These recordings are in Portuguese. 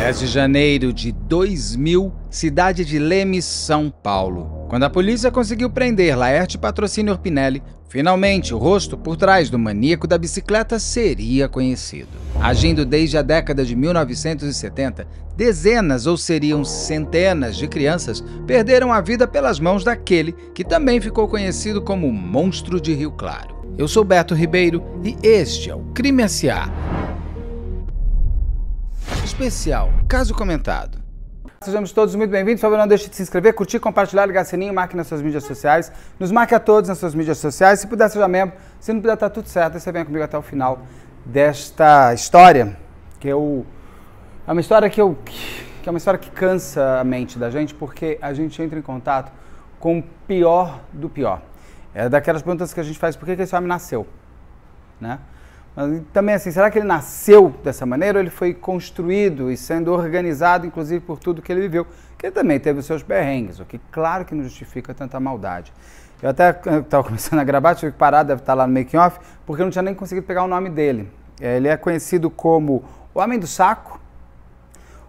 10 de janeiro de 2000, cidade de Leme, São Paulo. Quando a polícia conseguiu prender Laerte Patrocínio Orpinelli, finalmente o rosto por trás do maníaco da bicicleta seria conhecido. Agindo desde a década de 1970, dezenas ou seriam centenas de crianças perderam a vida pelas mãos daquele que também ficou conhecido como o Monstro de Rio Claro. Eu sou Beto Ribeiro e este é o Crime S.A. Especial Caso Comentado. Sejamos todos muito bem-vindos. Por favor, não deixe de se inscrever, curtir, compartilhar, ligar o sininho, marque nas suas mídias sociais. Nos marque a todos nas suas mídias sociais. Se puder, seja membro. Se não puder, tá tudo certo. Aí você vem comigo até o final desta história, é uma história que é uma história que cansa a mente da gente, porque a gente entra em contato com o pior do pior. É daquelas perguntas que a gente faz: por que esse homem nasceu? Né? Mas também assim, será que ele nasceu dessa maneira ou ele foi construído e sendo organizado, inclusive, por tudo que ele viveu? Que ele também teve os seus perrengues, o que claro que não justifica tanta maldade. Eu até estava começando a gravar, tive que parar, deve estar lá no making off, porque eu não tinha nem conseguido pegar o nome dele. Ele é conhecido como o Homem do Saco,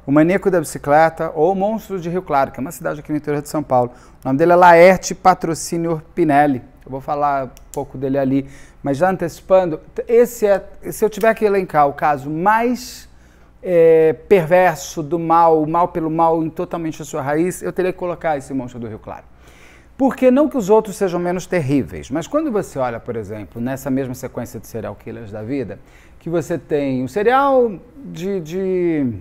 o Maníaco da Bicicleta ou o Monstro de Rio Claro, que é uma cidade aqui no interior de São Paulo. O nome dele é Laerte Patrocínio Orpinelli. Eu vou falar um pouco dele ali, mas já antecipando, se eu tiver que elencar o caso mais perverso do mal, o mal pelo mal em totalmente a sua raiz, eu teria que colocar esse Monstro do Rio Claro. Porque não que os outros sejam menos terríveis, mas quando você olha, por exemplo, nessa mesma sequência de serial killers da vida, que você tem um serial de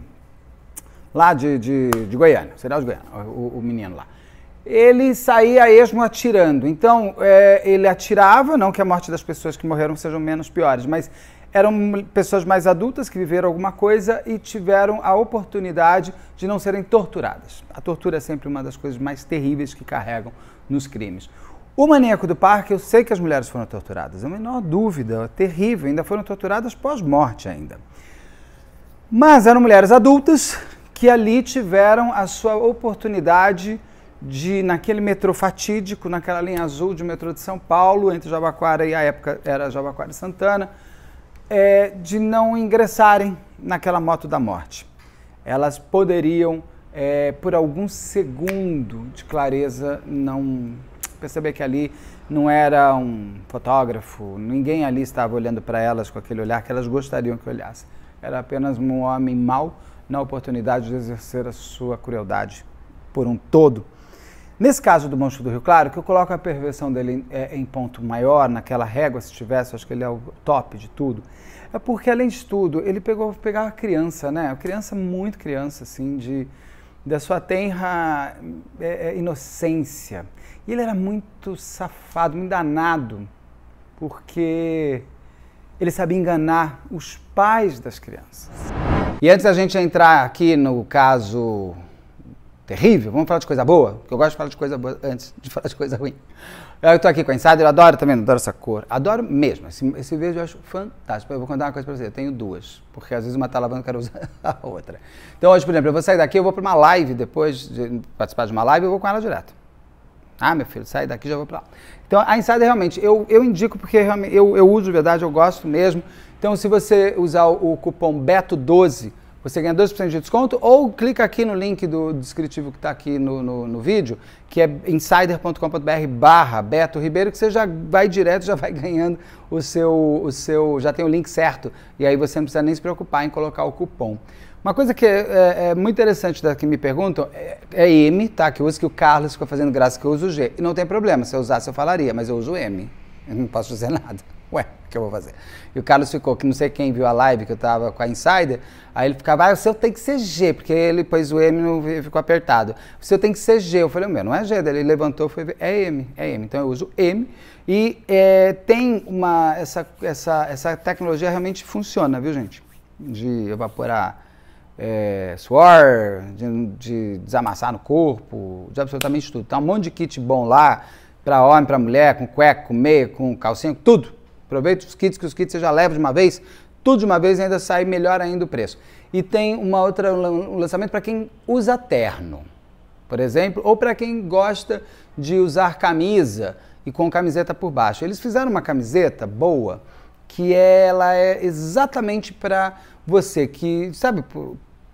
Goiânia, serial de Goiânia, o menino lá. Ele saía a esmo atirando. Então, ele atirava, não que a morte das pessoas que morreram sejam menos piores, mas eram pessoas mais adultas que viveram alguma coisa e tiveram a oportunidade de não serem torturadas. A tortura é sempre uma das coisas mais terríveis que carregam nos crimes. O Maníaco do Parque, eu sei que as mulheres foram torturadas, é a menor dúvida, terrível, ainda foram torturadas pós-morte ainda. Mas eram mulheres adultas que ali tiveram a sua oportunidade de, naquele metrô fatídico, naquela linha azul de metrô de São Paulo, entre Jabaquara e, à época, era Jabaquara e Santana, de não ingressarem naquela moto da morte. Elas poderiam, por algum segundo de clareza, não perceber que ali não era um fotógrafo, ninguém ali estava olhando para elas com aquele olhar que elas gostariam que olhasse. Era apenas um homem mau na oportunidade de exercer a sua crueldade por um todo. Nesse caso do Monstro do Rio Claro, que eu coloco a perversão dele em ponto maior, naquela régua, se tivesse, acho que ele é o top de tudo, é porque, além de tudo, ele pegava criança, né? Criança, muito criança, assim, da sua tenra inocência. E ele era muito safado, muito danado, porque ele sabia enganar os pais das crianças. E antes da gente entrar aqui no caso terrível, vamos falar de coisa boa? Porque eu gosto de falar de coisa boa antes de falar de coisa ruim. Eu estou aqui com a Insider, eu adoro também, adoro essa cor. Adoro mesmo, esse verde eu acho fantástico. Eu vou contar uma coisa para você, eu tenho duas, porque às vezes uma está lavando, eu quero usar a outra. Então hoje, por exemplo, eu vou sair daqui, eu vou para uma live, depois de participar de uma live, eu vou com ela direto. Ah, meu filho, sai daqui, já vou para lá. Então a Insider realmente, eu indico porque realmente, eu uso de verdade, eu gosto mesmo. Então se você usar o cupom BETO12, você ganha 12% de desconto, ou clica aqui no link do descritivo que está aqui no vídeo, que é insider.com.br/Beto Ribeiro, que você já vai direto, já vai ganhando já tem o link certo, e aí você não precisa nem se preocupar em colocar o cupom. Uma coisa que é muito interessante que me perguntam é M, tá? Que eu uso, que o Carlos ficou fazendo graça que eu uso G. E não tem problema, se eu usasse eu falaria, mas eu uso M. Eu não posso dizer nada. Ué, o que eu vou fazer? E o Carlos ficou, que não sei quem viu a live que eu tava com a Insider, aí ele ficava, o seu tem que ser G, porque ele pôs o M e ficou apertado. O seu tem que ser G. Eu falei, meu, não é G. Daí ele levantou e foi ver, é M. Então eu uso M e tem essa tecnologia realmente funciona, viu, gente? De evaporar suor, de desamassar no corpo, de absolutamente tudo. Tá um monte de kit bom lá, para homem, para mulher, com cueca, com meia, com calcinha, tudo. Aproveita os kits, que os kits você já leva de uma vez, tudo de uma vez e ainda sai melhor ainda o preço. E tem um lançamento para quem usa terno, por exemplo, ou para quem gosta de usar camisa e com camiseta por baixo. Eles fizeram uma camiseta boa, que ela é exatamente para você que, sabe,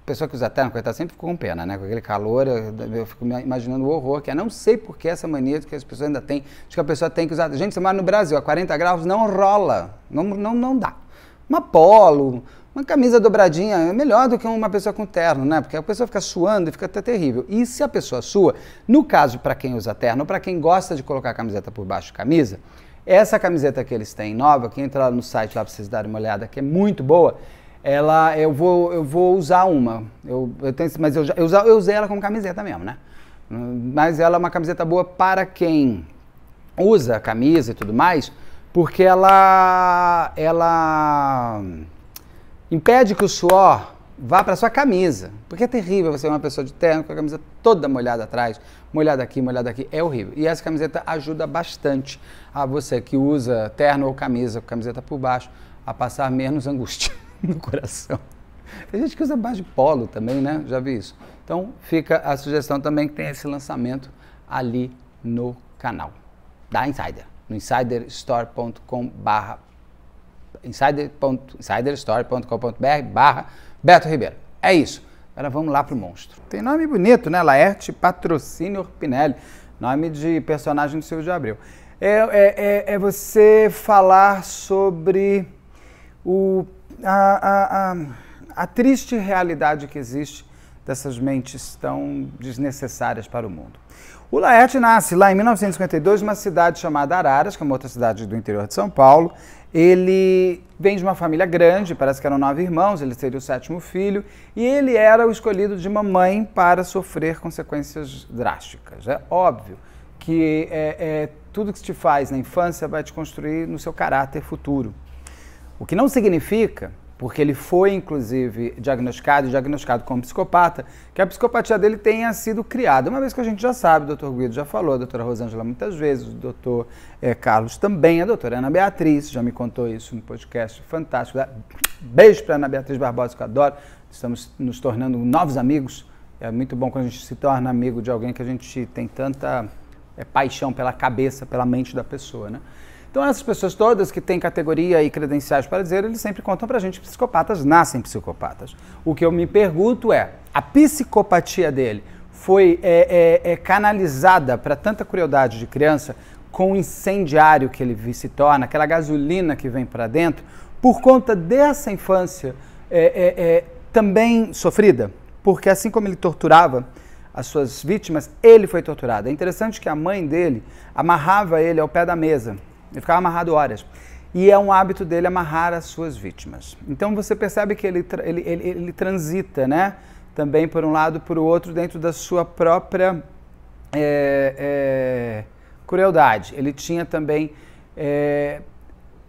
pessoa que usa terno, coitada, sempre ficou com pena, né? Com aquele calor, eu fico imaginando o horror que é. Não sei por que essa mania que as pessoas ainda têm, de que a pessoa tem que usar. Gente, você mora no Brasil, a 40 graus não rola, não dá. Uma polo, uma camisa dobradinha é melhor do que uma pessoa com terno, né? Porque a pessoa fica suando e fica até terrível. E se a pessoa sua, no caso para quem usa terno, ou para quem gosta de colocar a camiseta por baixo da camisa, essa camiseta que eles têm nova, que entra lá no site lá para vocês darem uma olhada, que é muito boa, eu vou usar uma. Mas eu usei ela como camiseta mesmo, né? Mas ela é uma camiseta boa para quem usa a camisa e tudo mais, porque ela impede que o suor vá para sua camisa. Porque é terrível você ver uma pessoa de terno com a camisa toda molhada atrás, molhada aqui, é horrível. E essa camiseta ajuda bastante a você que usa terno ou camisa, com camiseta por baixo, a passar menos angústia no coração. Tem gente que usa base de polo também, né? Já vi isso. Então fica a sugestão também que tem esse lançamento ali no canal da Insider, no insiderstore.com.br/Beto Ribeiro. É isso. Agora vamos lá pro monstro. Tem nome bonito, né? Laerte Patrocínio Orpinelli, nome de personagem do Silvio de Abreu. É você falar sobre a triste realidade que existe dessas mentes tão desnecessárias para o mundo. O Laerte nasce lá em 1952 numa cidade chamada Araras, que é uma outra cidade do interior de São Paulo. Ele vem de uma família grande, parece que eram 9 irmãos, ele seria o 7º filho, e ele era o escolhido de mamãe para sofrer consequências drásticas. É óbvio que tudo que se te faz na infância vai te construir no seu caráter futuro. O que não significa, porque ele foi inclusive diagnosticado como psicopata, que a psicopatia dele tenha sido criada. Uma vez que a gente já sabe, o Dr. Guido já falou, a doutora Rosângela muitas vezes, o doutor Carlos também, a doutora Ana Beatriz já me contou isso no podcast fantástico. Beijo para Ana Beatriz Barbosa, que eu adoro. Estamos nos tornando novos amigos. É muito bom quando a gente se torna amigo de alguém que a gente tem tanta paixão pela cabeça, pela mente da pessoa, né? Então essas pessoas todas que têm categoria e credenciais para dizer, eles sempre contam pra gente que psicopatas nascem psicopatas. O que eu me pergunto é, a psicopatia dele foi canalizada para tanta crueldade de criança com o incendiário que ele se torna, aquela gasolina que vem para dentro, por conta dessa infância também sofrida? Porque assim como ele torturava as suas vítimas, ele foi torturado. É interessante que a mãe dele amarrava ele ao pé da mesa. Ele ficava amarrado horas. E é um hábito dele amarrar as suas vítimas. Então você percebe que ele transita, né? Também por um lado, por outro, dentro da sua própria crueldade. Ele tinha também,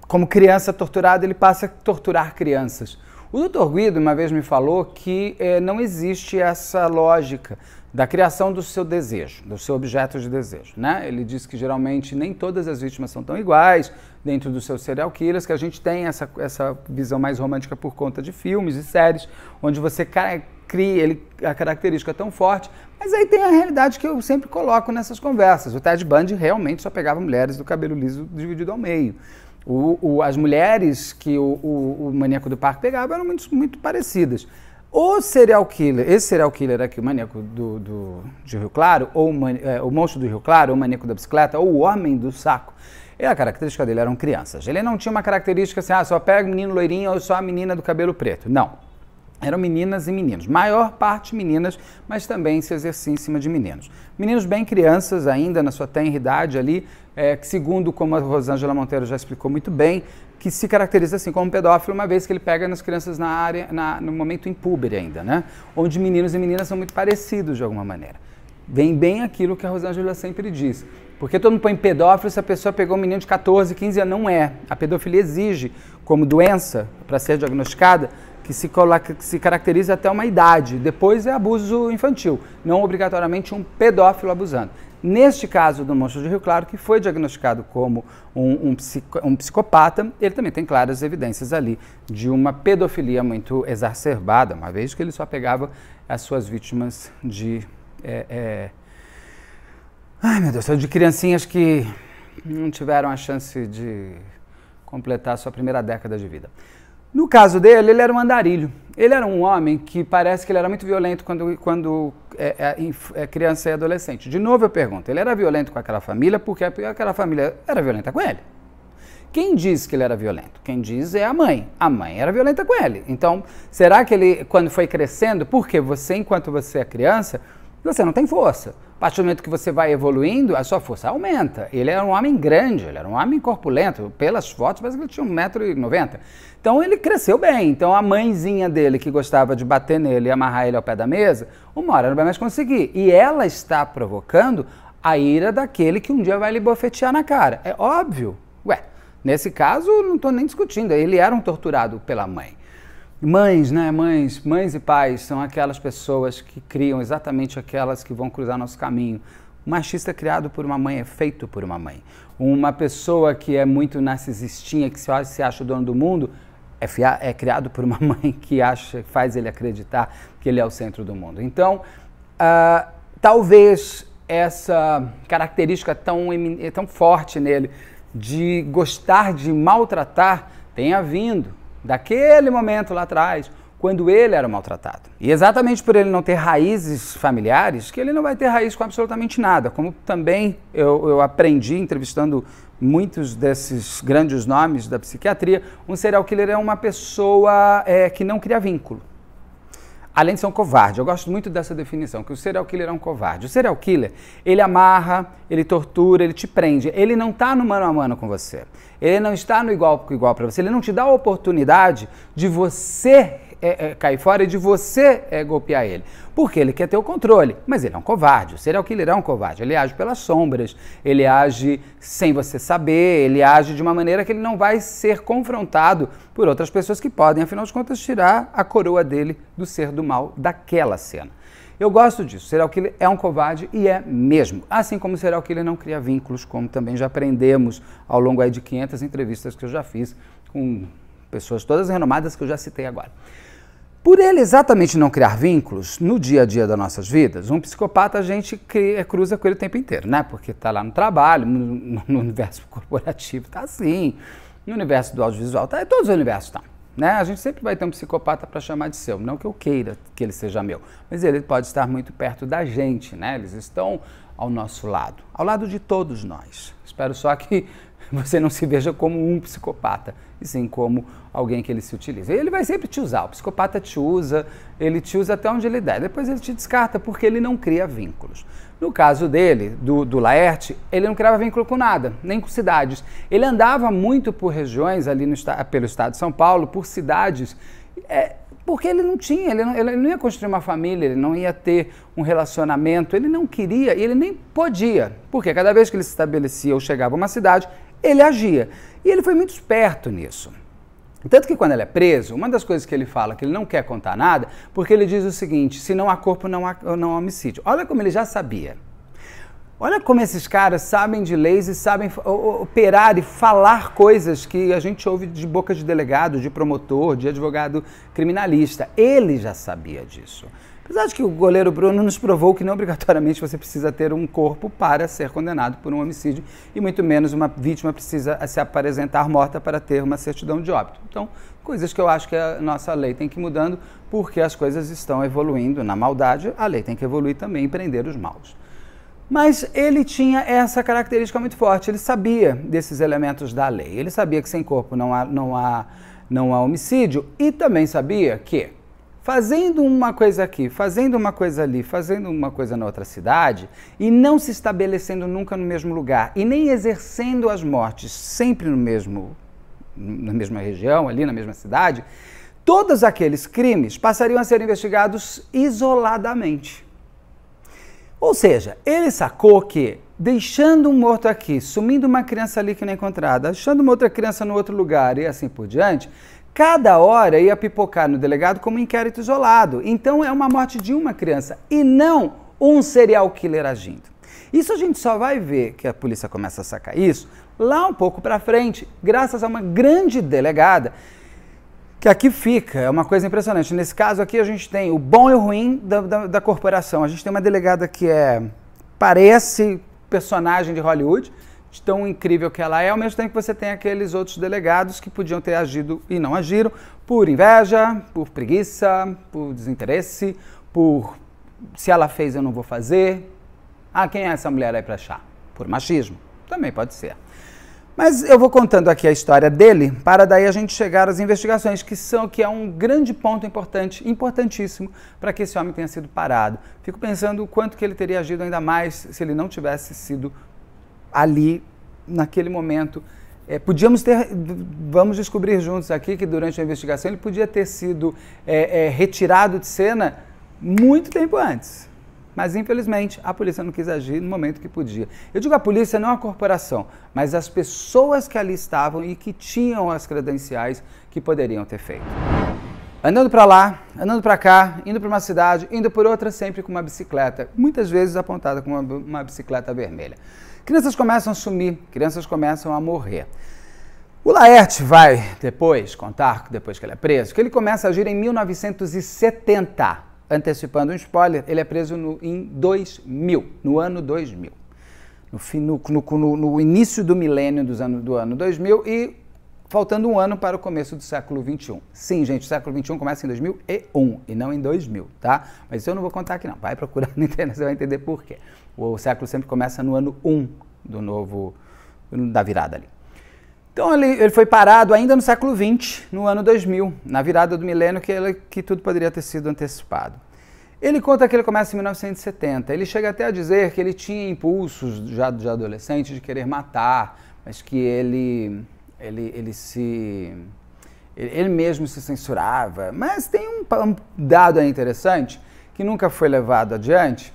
como criança torturada, ele passa a torturar crianças. O Dr. Guido uma vez me falou que não existe essa lógica da criação do seu desejo, do seu objeto de desejo, né? Ele diz que geralmente nem todas as vítimas são tão iguais dentro dos seus serial killers, que a gente tem essa visão mais romântica por conta de filmes e séries, onde você cria a característica tão forte, mas aí tem a realidade que eu sempre coloco nessas conversas. O Ted Bundy realmente só pegava mulheres do cabelo liso dividido ao meio. As mulheres que o maníaco do parque pegava eram muito parecidas. Esse serial killer aqui, o maníaco de Rio Claro, ou o monstro do Rio Claro, ou o maníaco da bicicleta, ou o homem do saco, a característica dele eram crianças. Ele não tinha uma característica assim, só pega o menino loirinho ou só a menina do cabelo preto. Não. Eram meninas e meninos. Maior parte meninas, mas também se exercia em cima de meninos. Meninos bem crianças ainda, na sua tenra idade ali, que segundo como a Rosângela Monteiro já explicou muito bem, que se caracteriza assim como pedófilo, uma vez que ele pega nas crianças no momento impúbere ainda, né? Onde meninos e meninas são muito parecidos de alguma maneira. Vem bem aquilo que a Rosângela sempre diz. Porque todo mundo põe pedófilo se a pessoa pegou um menino de 14, 15 anos. Não é. A pedofilia exige, como doença, para ser diagnosticada, que se caracteriza até uma idade. Depois é abuso infantil, não obrigatoriamente um pedófilo abusando. Neste caso do monstro de Rio Claro, que foi diagnosticado como um psicopata, ele também tem claras evidências ali de uma pedofilia muito exacerbada, uma vez que ele só pegava as suas vítimas de de criancinhas que não tiveram a chance de completar a sua primeira década de vida. No caso dele, ele era um andarilho. Ele era um homem que parece que ele era muito violento quando é criança e adolescente. De novo eu pergunto, ele era violento com aquela família porque aquela família era violenta com ele? Quem diz que ele era violento? Quem diz é a mãe. A mãe era violenta com ele. Então, será que ele, quando foi crescendo, porque você, enquanto você é criança, você não tem força. A partir do momento que você vai evoluindo, a sua força aumenta. Ele era um homem grande, ele era um homem corpulento. Pelas fotos, parece que ele tinha 1,90 m. Então, ele cresceu bem. Então, a mãezinha dele, que gostava de bater nele e amarrar ele ao pé da mesa, uma hora não vai mais conseguir. E ela está provocando a ira daquele que um dia vai lhe bofetear na cara. É óbvio. Ué, nesse caso, não estou nem discutindo. Ele era um torturado pela mãe. Mães, né? Mães e pais são aquelas pessoas que criam exatamente aquelas que vão cruzar nosso caminho. O machista criado por uma mãe é feito por uma mãe. Uma pessoa que é muito narcisistinha, que se acha o dono do mundo, é criado por uma mãe que faz ele acreditar que ele é o centro do mundo. Então, talvez essa característica tão forte nele de gostar de maltratar tenha vindo daquele momento lá atrás, quando ele era maltratado. E exatamente por ele não ter raízes familiares, que ele não vai ter raiz com absolutamente nada. Como também eu aprendi entrevistando muitos desses grandes nomes da psiquiatria, um serial killer é uma pessoa que não cria vínculo. Além de ser um covarde, eu gosto muito dessa definição, que o serial killer é um covarde. O serial killer, ele amarra, ele tortura, ele te prende. Ele não está no mano a mano com você. Ele não está no igual com igual para você. Ele não te dá a oportunidade de você cair fora e de você golpear ele. Porque ele quer ter o controle. Mas ele é um covarde. O serial killer é um covarde. Ele age pelas sombras, ele age sem você saber, ele age de uma maneira que ele não vai ser confrontado por outras pessoas que podem, afinal de contas, tirar a coroa dele do ser do mal daquela cena. Eu gosto disso. O serial killer é um covarde e é mesmo. Assim como o serial killer não cria vínculos, como também já aprendemos ao longo aí de 500 entrevistas que eu já fiz com pessoas todas renomadas que eu já citei agora. Por ele exatamente não criar vínculos no dia a dia das nossas vidas, um psicopata a gente cruza com ele o tempo inteiro, né? Porque está lá no trabalho, no universo corporativo está assim, no universo do audiovisual está, todos os universos estão. Né? A gente sempre vai ter um psicopata para chamar de seu, não que eu queira que ele seja meu, mas ele pode estar muito perto da gente, né? Eles estão ao nosso lado, ao lado de todos nós. Espero só que você não se veja como um psicopata, e sim como alguém que ele se utiliza. E ele vai sempre te usar, o psicopata te usa, ele te usa até onde ele der, depois ele te descarta porque ele não cria vínculos. No caso dele, do Laerte, ele não criava vínculo com nada, nem com cidades. Ele andava muito por regiões ali pelo estado de São Paulo, por cidades, porque ele não tinha, ele não ia construir uma família, ele não ia ter um relacionamento, ele não queria e ele nem podia, porque cada vez que ele se estabelecia ou chegava a uma cidade, ele agia. E ele foi muito esperto nisso. Tanto que quando ele é preso, uma das coisas que ele fala que ele não quer contar nada, porque ele diz o seguinte, se não há corpo, não há homicídio. Olha como ele já sabia. Olha como esses caras sabem de leis e sabem operar e falar coisas que a gente ouve de boca de delegado, de promotor, de advogado criminalista. Ele já sabia disso. Apesar de que o goleiro Bruno nos provou que não obrigatoriamente você precisa ter um corpo para ser condenado por um homicídio e muito menos uma vítima precisa se apresentar morta para ter uma certidão de óbito. Então, coisas que eu acho que a nossa lei tem que ir mudando porque as coisas estão evoluindo na maldade, a lei tem que evoluir também e prender os maus. Mas ele tinha essa característica muito forte, ele sabia desses elementos da lei, ele sabia que sem corpo não há homicídio e também sabia que fazendo uma coisa aqui, fazendo uma coisa ali, fazendo uma coisa na outra cidade e não se estabelecendo nunca no mesmo lugar e nem exercendo as mortes sempre na mesma região, ali na mesma cidade, todos aqueles crimes passariam a ser investigados isoladamente. Ou seja, ele sacou que deixando um morto aqui, sumindo uma criança ali que não é encontrada, achando uma outra criança no outro lugar e assim por diante, cada hora ia pipocar no delegado como um inquérito isolado. Então é uma morte de uma criança e não um serial killer agindo. Isso a gente só vai ver que a polícia começa a sacar isso lá um pouco para frente, graças a uma grande delegada que aqui fica, é uma coisa impressionante. Nesse caso aqui a gente tem o bom e o ruim da corporação. A gente tem uma delegada que parece personagem de Hollywood, de tão incrível que ela é, ao mesmo tempo que você tem aqueles outros delegados que podiam ter agido e não agiram, por inveja, por preguiça, por desinteresse, por se ela fez eu não vou fazer. Ah, quem é essa mulher aí para achar? Por machismo. Também pode ser. Mas eu vou contando aqui a história dele, para daí a gente chegar às investigações, que é um grande ponto importante, importantíssimo, para que esse homem tenha sido parado. Fico pensando o quanto que ele teria agido ainda mais se ele não tivesse sido ali, naquele momento. Vamos descobrir juntos aqui que durante a investigação ele podia ter sido retirado de cena muito tempo antes. Mas, infelizmente, a polícia não quis agir no momento que podia. Eu digo a polícia, não a corporação, mas as pessoas que ali estavam e que tinham as credenciais que poderiam ter feito. Andando para lá, andando para cá, indo para uma cidade, indo por outra, sempre com uma bicicleta, muitas vezes apontada com uma bicicleta vermelha. Crianças começam a sumir, crianças começam a morrer. O Laerte vai depois contar, depois que ele é preso, que ele começa a agir em 1970. Antecipando um spoiler, ele é preso em 2000, no ano 2000. No início do milênio do ano 2000 e faltando um ano para o começo do século XXI. Sim, gente, o século XXI começa em 2001 e não em 2000, tá? Mas isso eu não vou contar aqui não, vai procurar na internet, você vai entender por quê. O século sempre começa no ano 1 da virada ali. Então ele foi parado ainda no século XX, no ano 2000, na virada do milênio que tudo poderia ter sido antecipado. Ele conta que ele começa em 1970, ele chega até a dizer que ele tinha impulsos já de adolescente de querer matar, mas que ele mesmo se censurava. Mas tem um dado aí interessante que nunca foi levado adiante,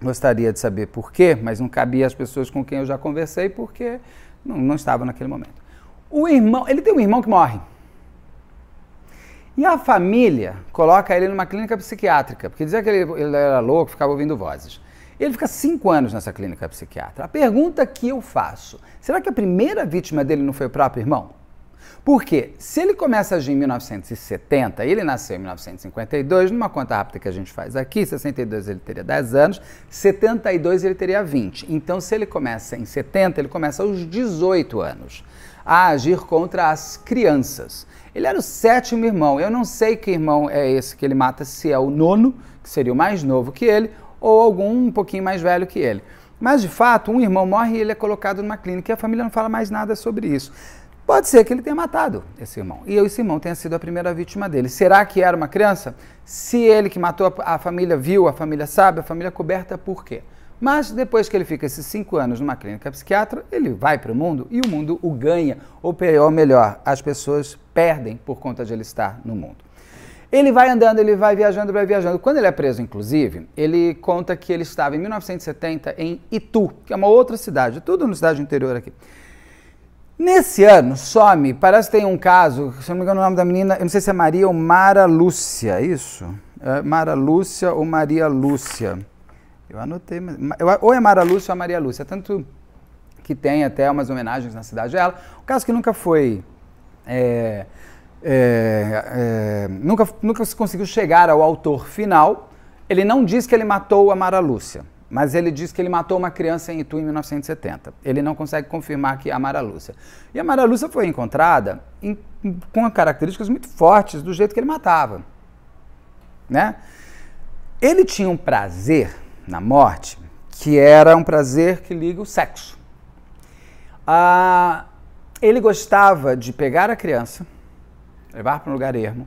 gostaria de saber por quê, mas não cabia às pessoas com quem eu já conversei porque não estava naquele momento. Ele tem um irmão que morre. E a família coloca ele numa clínica psiquiátrica, porque dizia que ele era louco, ficava ouvindo vozes. Ele fica 5 anos nessa clínica psiquiátrica. A pergunta que eu faço, será que a primeira vítima dele não foi o próprio irmão? Porque se ele começa a agir em 1970 e ele nasceu em 1952, numa conta rápida que a gente faz aqui, 62 ele teria 10 anos, 72 ele teria 20. Então, se ele começa em 70, ele começa aos 18 anos a agir contra as crianças. Ele era o 7º irmão. Eu não sei que irmão é esse que ele mata, se é o 9º, que seria o mais novo que ele, ou algum um pouquinho mais velho que ele. Mas, de fato, um irmão morre e ele é colocado numa clínica e a família não fala mais nada sobre isso. Pode ser que ele tenha matado esse irmão e esse irmão tenha sido a primeira vítima dele. Será que era uma criança? Se ele que matou, a família viu, a família sabe, a família coberta, por quê? Mas depois que ele fica esses 5 anos numa clínica psiquiátrica, ele vai para o mundo e o mundo o ganha. Ou melhor, as pessoas perdem por conta de ele estar no mundo. Ele vai andando, ele vai viajando, vai viajando. Quando ele é preso, inclusive, ele conta que ele estava em 1970 em Itu, que é uma outra cidade, tudo na cidade interior aqui. Nesse ano, some, parece que tem um caso, se não me engano o nome da menina, eu não sei se é Maria ou Mara Lúcia, é isso? É Mara Lúcia ou Maria Lúcia? Eu anotei, ou é Mara Lúcia ou Maria Lúcia, tanto que tem até umas homenagens na cidade dela. O caso que nunca foi, nunca se conseguiu chegar ao autor final. Ele não diz que ele matou a Mara Lúcia, mas ele diz que ele matou uma criança em Itu em 1970. Ele não consegue confirmar que é a Mara Lúcia. E a Mara Lúcia foi encontrada com características muito fortes do jeito que ele matava, né? Ele tinha um prazer na morte, que era um prazer que liga o sexo. Ele gostava de pegar a criança, levar para um lugar ermo,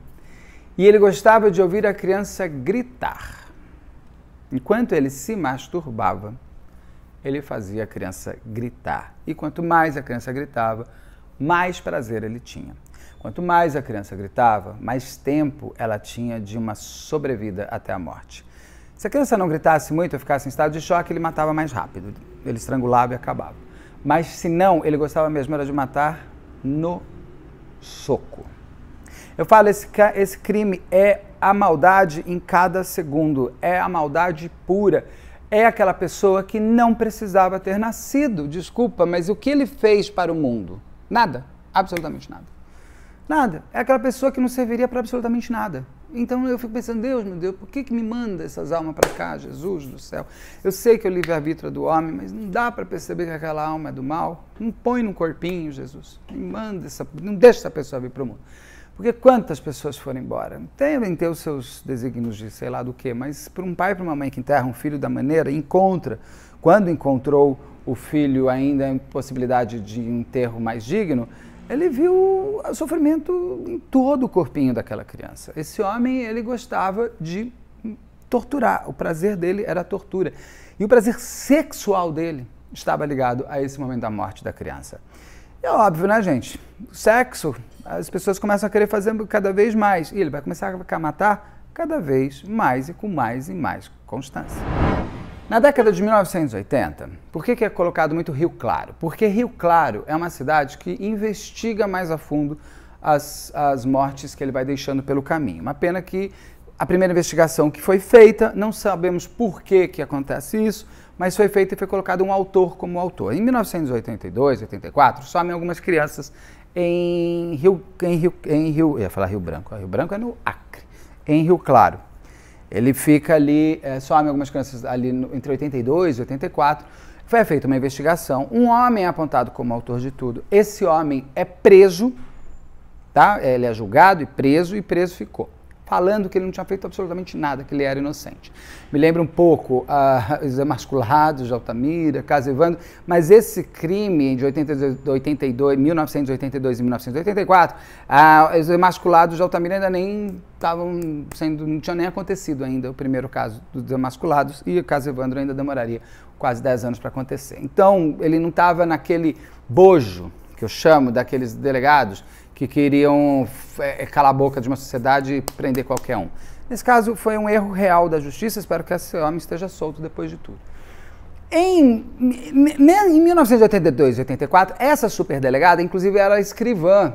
e ele gostava de ouvir a criança gritar. Enquanto ele se masturbava, ele fazia a criança gritar. E quanto mais a criança gritava, mais prazer ele tinha. Quanto mais a criança gritava, mais tempo ela tinha de uma sobrevida até a morte. Se a criança não gritasse muito ou ficasse em estado de choque, ele matava mais rápido. Ele estrangulava e acabava. Mas se não, ele gostava mesmo era de matar no soco. Eu falo, esse crime é a maldade em cada segundo, é a maldade pura. É aquela pessoa que não precisava ter nascido, desculpa, mas o que ele fez para o mundo? Nada, absolutamente nada. Nada. É aquela pessoa que não serviria para absolutamente nada. Então eu fico pensando, Deus, meu Deus, por que me manda essas almas para cá, Jesus do céu? Eu sei que é o livre-arbítrio do homem, mas não dá para perceber que aquela alma é do mal. Não põe num corpinho, Jesus. Não deixa essa pessoa vir para o mundo. Porque quantas pessoas foram embora? Devem ter os seus desígnios de sei lá do que, mas para um pai e para uma mãe que enterra um filho da maneira, quando encontrou o filho ainda em possibilidade de enterro mais digno, ele viu o sofrimento em todo o corpinho daquela criança. Esse homem, ele gostava de torturar, o prazer dele era a tortura. E o prazer sexual dele estava ligado a esse momento da morte da criança. É óbvio, né, gente? O sexo, as pessoas começam a querer fazer cada vez mais. E ele vai começar a matar cada vez mais e mais constância. Na década de 1980, por que é colocado muito Rio Claro? Porque Rio Claro é uma cidade que investiga mais a fundo as mortes que ele vai deixando pelo caminho. Uma pena que a primeira investigação que foi feita, não sabemos por que acontece isso, mas foi feita e foi colocado um autor como autor. Em 1982, 84, somem algumas crianças em Rio Branco. Rio Branco é no Acre, em Rio Claro. Ele fica ali, some algumas crianças ali entre 82 e 84. Foi feita uma investigação. Um homem é apontado como autor de tudo. Esse homem é preso, tá? Ele é julgado e preso ficou. Falando que ele não tinha feito absolutamente nada, que ele era inocente. Me lembra um pouco os Emasculados de Altamira, Caso Evandro, mas esse crime de 1982 e 1984, os Emasculados de Altamira ainda nem estavam sendo, não tinha nem acontecido ainda o primeiro caso dos Emasculados, e o Caso Evandro ainda demoraria quase 10 anos para acontecer. Então, ele não estava naquele bojo, que eu chamo, daqueles delegados, que queriam calar a boca de uma sociedade e prender qualquer um. Nesse caso, foi um erro real da justiça, espero que esse homem esteja solto depois de tudo. Em 1982 e 84, essa superdelegada, inclusive, era escrivã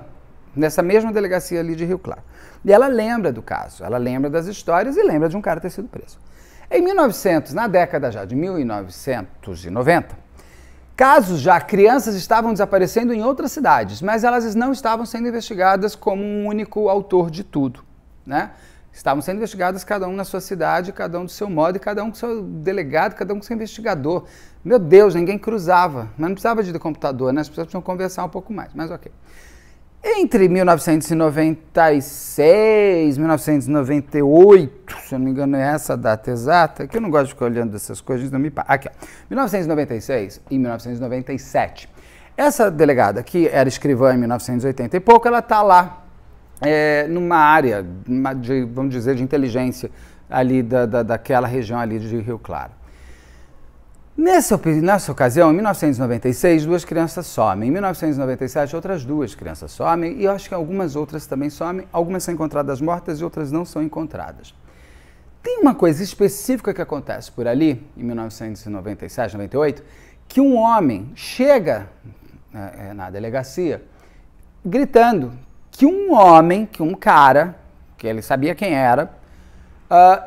nessa mesma delegacia ali de Rio Claro. E ela lembra do caso, ela lembra das histórias e lembra de um cara ter sido preso. Em 1900, na década já de 1990, crianças estavam desaparecendo em outras cidades, mas elas não estavam sendo investigadas como um único autor de tudo, né? Estavam sendo investigadas cada um na sua cidade, cada um do seu modo, e cada um com seu delegado, cada um com seu investigador. Meu Deus, ninguém cruzava, mas não precisava de computador, né? As pessoas precisam conversar um pouco mais, mas ok. Entre 1996 e 1998, se eu não me engano é essa a data exata, que eu não gosto de ficar olhando essas coisas, não me passa. Aqui, ó, 1996 e 1997. Essa delegada, que era escrivã em 1980 e pouco, ela está lá numa área, vamos dizer, de inteligência ali daquela região ali de Rio Claro. Nessa ocasião, em 1996, 2 crianças somem. Em 1997, outras 2 crianças somem. E eu acho que algumas outras também somem. Algumas são encontradas mortas e outras não são encontradas. Tem uma coisa específica que acontece por ali, em 1997, 98, que um homem chega na delegacia gritando que um cara, que ele sabia quem era,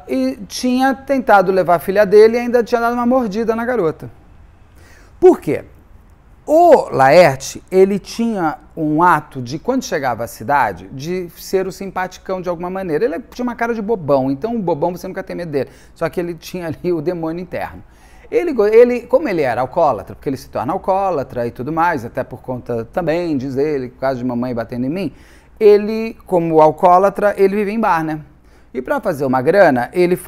e tinha tentado levar a filha dele e ainda tinha dado uma mordida na garota. Por quê? O Laerte, ele tinha um ato de, quando chegava à cidade, de ser o simpaticão de alguma maneira. Ele tinha uma cara de bobão, então o bobão você nunca tem medo dele. Só que ele tinha ali o demônio interno. Como ele era alcoólatra, porque ele se torna alcoólatra e tudo mais, até por conta também, diz ele, por causa de mamãe batendo em mim, ele, como alcoólatra, ele vivia em bar, né? E para fazer uma grana, ele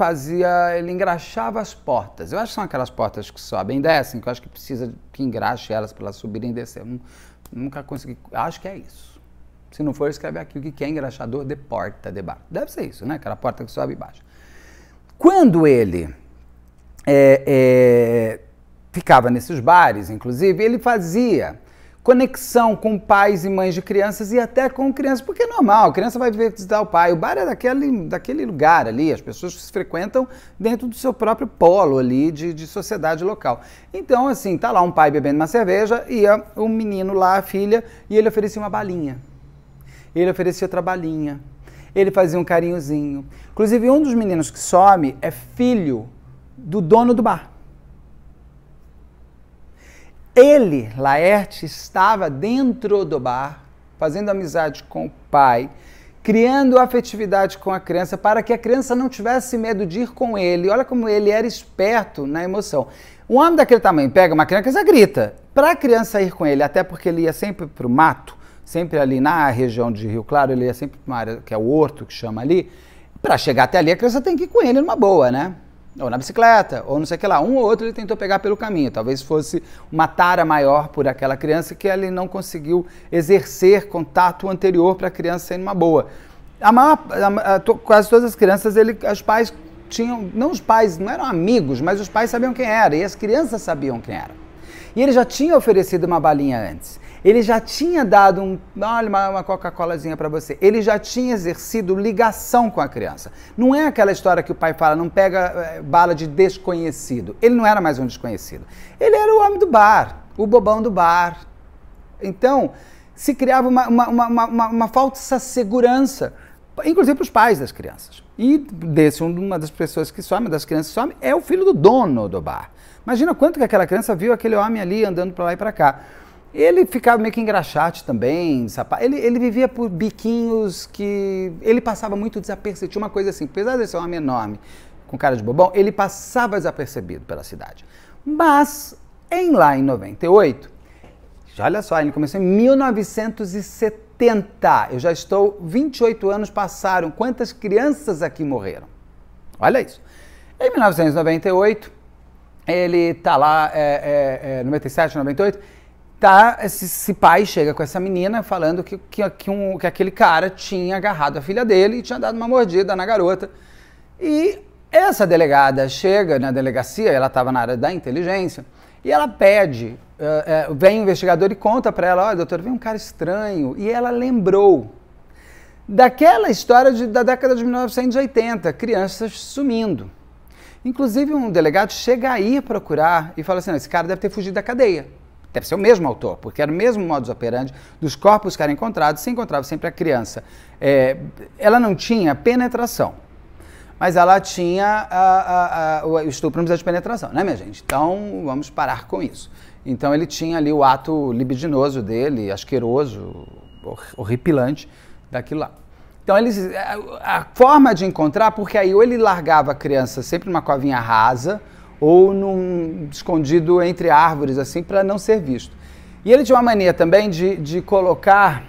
engraxava as portas. Eu acho que são aquelas portas que sobem e descem, que eu acho que precisa que engraxe elas para elas subirem e descer. Eu nunca consegui, acho que é isso. Se não for, escreve aqui o que é engraxador de porta de bar. Deve ser isso, né? Aquela porta que sobe e baixa. Quando ele ficava nesses bares, inclusive, ele fazia conexão com pais e mães de crianças e até com crianças, porque é normal, a criança vai visitar o pai, o bar é daquele lugar ali, as pessoas se frequentam dentro do seu próprio polo ali de sociedade local. Então, assim, tá lá um pai bebendo uma cerveja, ia um menino lá, a filha, e ele oferecia uma balinha. Ele oferecia outra balinha. Ele fazia um carinhozinho. Inclusive, um dos meninos que some é filho do dono do bar. Ele, Laerte, estava dentro do bar, fazendo amizade com o pai, criando afetividade com a criança para que a criança não tivesse medo de ir com ele. Olha como ele era esperto na emoção. Um homem daquele tamanho pega uma criança e grita. Para a criança ir com ele, até porque ele ia sempre para o mato, sempre ali na região de Rio Claro, ele ia sempre para uma área que é o horto, que chama ali. Para chegar até ali, a criança tem que ir com ele numa boa, né? Ou na bicicleta, ou não sei o que lá. Um ou outro ele tentou pegar pelo caminho. Talvez fosse uma tara maior por aquela criança que ele não conseguiu exercer contato anterior para a criança ir numa boa. Quase todas as crianças, os pais tinham... Não os pais, não eram amigos, mas os pais sabiam quem era. E as crianças sabiam quem era. E ele já tinha oferecido uma balinha antes. Ele já tinha dado uma Coca-Colazinha para você. Ele já tinha exercido ligação com a criança. Não é aquela história que o pai fala, não pega bala de desconhecido. Ele não era mais um desconhecido. Ele era o homem do bar, o bobão do bar. Então, se criava uma falsa segurança, inclusive para os pais das crianças. E uma das pessoas que some, das crianças que some, é o filho do dono do bar. Imagina quanto que aquela criança viu aquele homem ali andando para lá e para cá. Ele ficava meio que engraxate também, ele vivia por biquinhos que... Ele passava muito desapercebido. Tinha uma coisa assim, apesar de ser um homem enorme, com cara de bobão, ele passava desapercebido pela cidade. Mas, lá em 98, olha só, ele começou em 1970. Eu já estou, 28 anos passaram. Quantas crianças aqui morreram? Olha isso. Em 1998, ele está lá, 97, 98... esse pai chega com essa menina falando que aquele cara tinha agarrado a filha dele e tinha dado uma mordida na garota. E essa delegada chega na delegacia, ela estava na área da inteligência, e ela pede, vem o investigador e conta para ela, olha, doutor, vem um cara estranho. E ela lembrou daquela história da década de 1980, crianças sumindo. Inclusive um delegado chega a ir procurar e fala assim, esse cara deve ter fugido da cadeia. Deve ser o mesmo autor, porque era o mesmo modus operandi dos corpos que eram encontrados, se encontrava sempre a criança. Ela não tinha penetração, mas ela tinha o estupro não precisa de penetração, né, minha gente? Então, vamos parar com isso. Então, ele tinha ali o ato libidinoso dele, asqueroso, horripilante, daquilo lá. Então, a forma de encontrar, porque aí ou ele largava a criança sempre numa covinha rasa, ou escondido entre árvores, assim, para não ser visto. E ele tinha uma mania também de colocar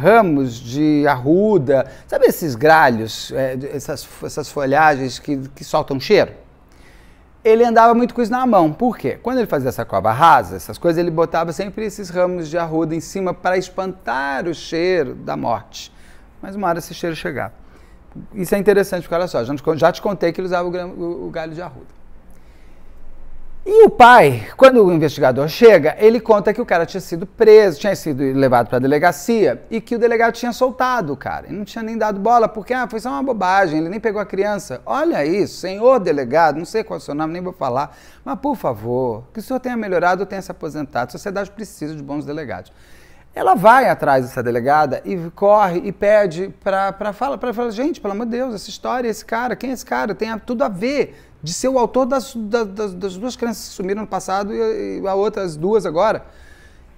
ramos de arruda, sabe esses gralhos, essas folhagens que soltam cheiro? Ele andava muito com isso na mão. Por quê? Quando ele fazia essa cova rasa, essas coisas, ele botava sempre esses ramos de arruda em cima para espantar o cheiro da morte. Mas uma hora esse cheiro chegava. Isso é interessante, porque olha só, já te contei que ele usava o galho de arruda. E o pai, quando o investigador chega, ele conta que o cara tinha sido preso, tinha sido levado para a delegacia e que o delegado tinha soltado o cara. Ele não tinha nem dado bola, porque foi só uma bobagem, ele nem pegou a criança. Olha isso, senhor delegado, não sei qual é o seu nome, nem vou falar, mas por favor, que o senhor tenha melhorado ou tenha se aposentado. A sociedade precisa de bons delegados. Ela vai atrás dessa delegada e corre e pede para falar, gente, pelo amor de Deus, essa história, esse cara, quem é esse cara? Tem tudo a ver de ser o autor das duas crianças que sumiram no passado e as outras duas agora.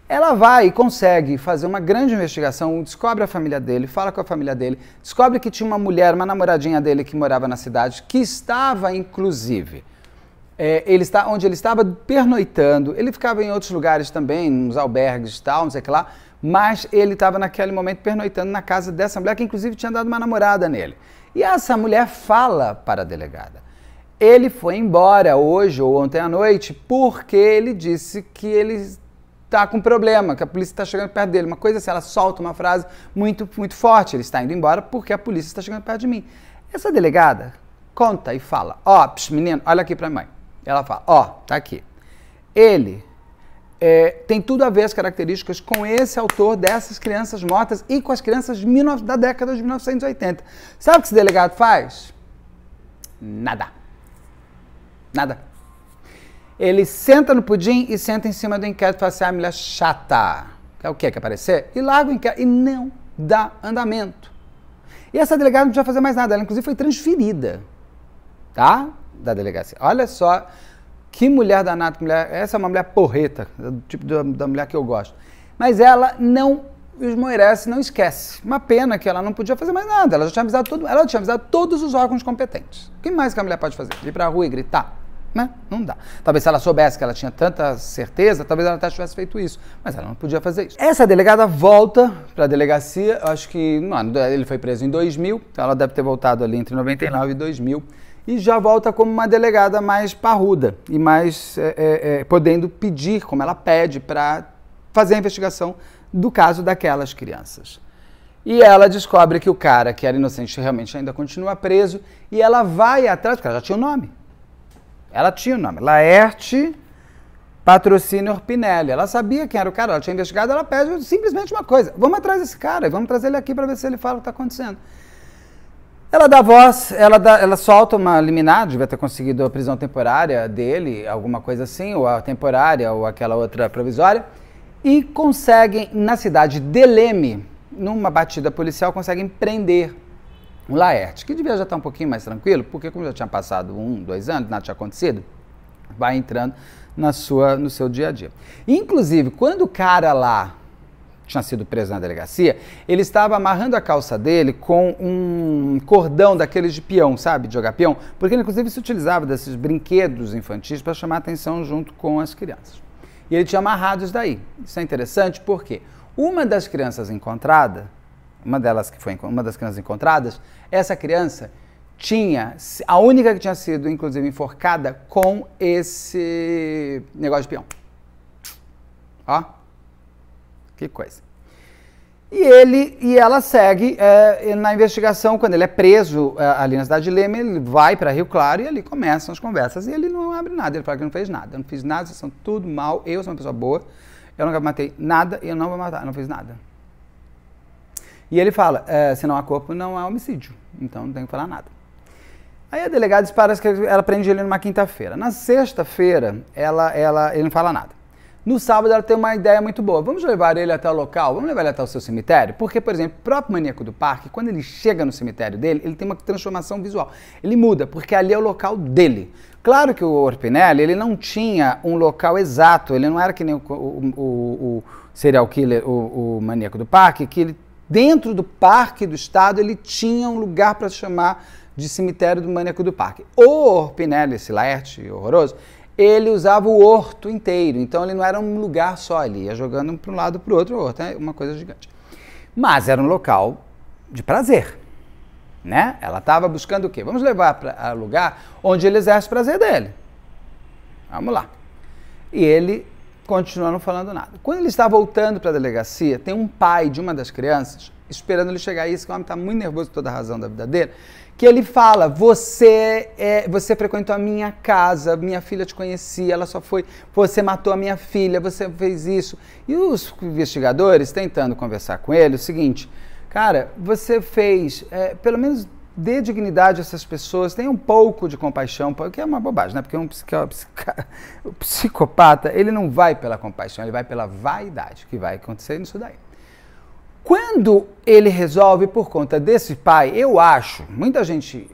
Ela vai e consegue fazer uma grande investigação, descobre a família dele, fala com a família dele, descobre que tinha uma mulher, uma namoradinha dele que morava na cidade, que estava, inclusive, onde ele estava pernoitando. Ele ficava em outros lugares também, nos albergues e tal, não sei o que lá, mas ele estava naquele momento pernoitando na casa dessa mulher, que inclusive tinha dado uma namorada nele. E essa mulher fala para a delegada. Ele foi embora hoje ou ontem à noite porque ele disse que ele está com problema, que a polícia está chegando perto dele. Uma coisa assim, ela solta uma frase muito, muito forte. Ele está indo embora porque a polícia está chegando perto de mim. Essa delegada conta e fala, menino, olha aqui para a mãe. Ela fala, tá aqui. Ele tem tudo a ver as características com esse autor dessas crianças mortas e com as crianças da década de 1980. Sabe o que esse delegado faz? Nada. Ele senta no pudim e senta em cima do inquérito e fala assim, mulher chata. Quer o quê? Quer aparecer? E larga o inquérito. E não dá andamento. E essa delegada não precisa fazer mais nada. Ela, inclusive, foi transferida, tá? Da delegacia. Olha só que mulher danada. Essa é uma mulher porreta, do tipo da mulher que eu gosto. Mas ela não o Moirelles não esquece. Uma pena que ela não podia fazer mais nada. Ela já tinha avisado todos os órgãos competentes. O que mais que a mulher pode fazer? Ir pra rua e gritar? Né? Não dá. Talvez se ela soubesse que ela tinha tanta certeza, talvez ela até tivesse feito isso. Mas ela não podia fazer isso. Essa delegada volta para a delegacia, acho que ele foi preso em 2000, então ela deve ter voltado ali entre 99 e 2000, e já volta como uma delegada mais parruda e mais podendo pedir, como ela pede, para fazer a investigação do caso daquelas crianças. E ela descobre que o cara, que era inocente, realmente ainda continua preso, e ela vai atrás, porque ela já tinha o nome. Ela tinha o nome, Laerte Patrocínio Pinelli. Ela sabia quem era o cara, ela tinha investigado, ela pede simplesmente uma coisa: vamos atrás desse cara, vamos trazer ele aqui para ver se ele fala o que está acontecendo. Ela dá voz, ela solta uma liminar, devia ter conseguido a prisão temporária dele, alguma coisa assim, ou a temporária, ou aquela outra provisória, e conseguem, na cidade de Leme, numa batida policial, conseguem prender o Laerte, que devia já estar um pouquinho mais tranquilo, porque como já tinha passado 1, 2 anos, nada tinha acontecido, vai entrando no seu dia a dia. Inclusive, quando o cara lá tinha sido preso na delegacia, ele estava amarrando a calça dele com um cordão daqueles de peão, sabe, de jogar peão, porque ele inclusive se utilizava desses brinquedos infantis para chamar atenção junto com as crianças. E ele tinha amarrado isso daí. Isso é interessante porque uma das crianças encontradas, uma das crianças encontradas, essa criança a única que tinha sido, inclusive, enforcada com esse negócio de peão. Ó, que coisa. E ela segue na investigação, quando ele é preso ali na cidade de Leme, ele vai para Rio Claro e ali começam as conversas. E ele não abre nada, ele fala que não fez nada. Eu não fiz nada, vocês são tudo mal, eu sou uma pessoa boa, eu nunca matei nada e eu não vou matar, eu não fiz nada. E ele fala, se não há corpo, não há homicídio, então não tem que falar nada. Aí a delegada dispara que ela prende ele numa quinta-feira. Na sexta-feira, ele não fala nada. No sábado, ela tem uma ideia muito boa. Vamos levar ele até o local? Vamos levar ele até o seu cemitério? Porque, por exemplo, o próprio Maníaco do Parque, quando ele chega no cemitério dele, ele tem uma transformação visual. Ele muda, porque ali é o local dele. Claro que o Orpinelli, ele não tinha um local exato, ele não era que nem o serial killer, o Maníaco do Parque, que ele, dentro do parque do estado, ele tinha um lugar para se chamar de cemitério do Maníaco do Parque. O Orpinelli, esse Laerte horroroso, ele usava o horto inteiro, então ele não era um lugar só, ele ia jogando para um lado para o outro, o horto é uma coisa gigante. Mas era um local de prazer, né? Ela estava buscando o quê? Vamos levar para um lugar onde ele exerce o prazer dele. Vamos lá. E ele continua não falando nada. Quando ele está voltando para a delegacia, tem um pai de uma das crianças esperando ele chegar. Isso que o homem está muito nervoso, toda a razão da vida dele, que ele fala, você frequentou a minha casa, minha filha te conhecia, ela só foi, você matou a minha filha, você fez isso. E os investigadores, tentando conversar com ele, o seguinte, cara, você fez, pelo menos dê dignidade a essas pessoas, tenha um pouco de compaixão, que é uma bobagem, né? Porque o psicopata, ele não vai pela compaixão, ele vai pela vaidade, que vai acontecer nisso daí. Quando ele resolve, por conta desse pai, eu acho, muita gente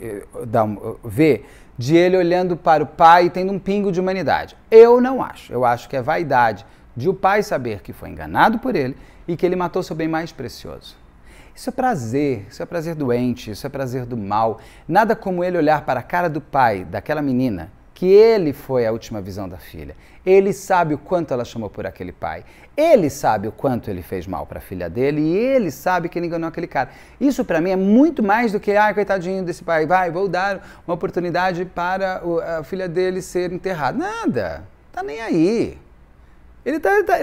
vê de ele olhando para o pai e tendo um pingo de humanidade. Eu não acho. Eu acho que é vaidade de o pai saber que foi enganado por ele e que ele matou seu bem mais precioso. Isso é prazer doente, isso é prazer do mal. Nada como ele olhar para a cara do pai, daquela menina, que ele foi a última visão da filha. Ele sabe o quanto ela chamou por aquele pai. Ele sabe o quanto ele fez mal para a filha dele e ele sabe que ele enganou aquele cara. Isso para mim é muito mais do que, coitadinho desse pai, vou dar uma oportunidade para a filha dele ser enterrada. Nada, tá nem aí. Ele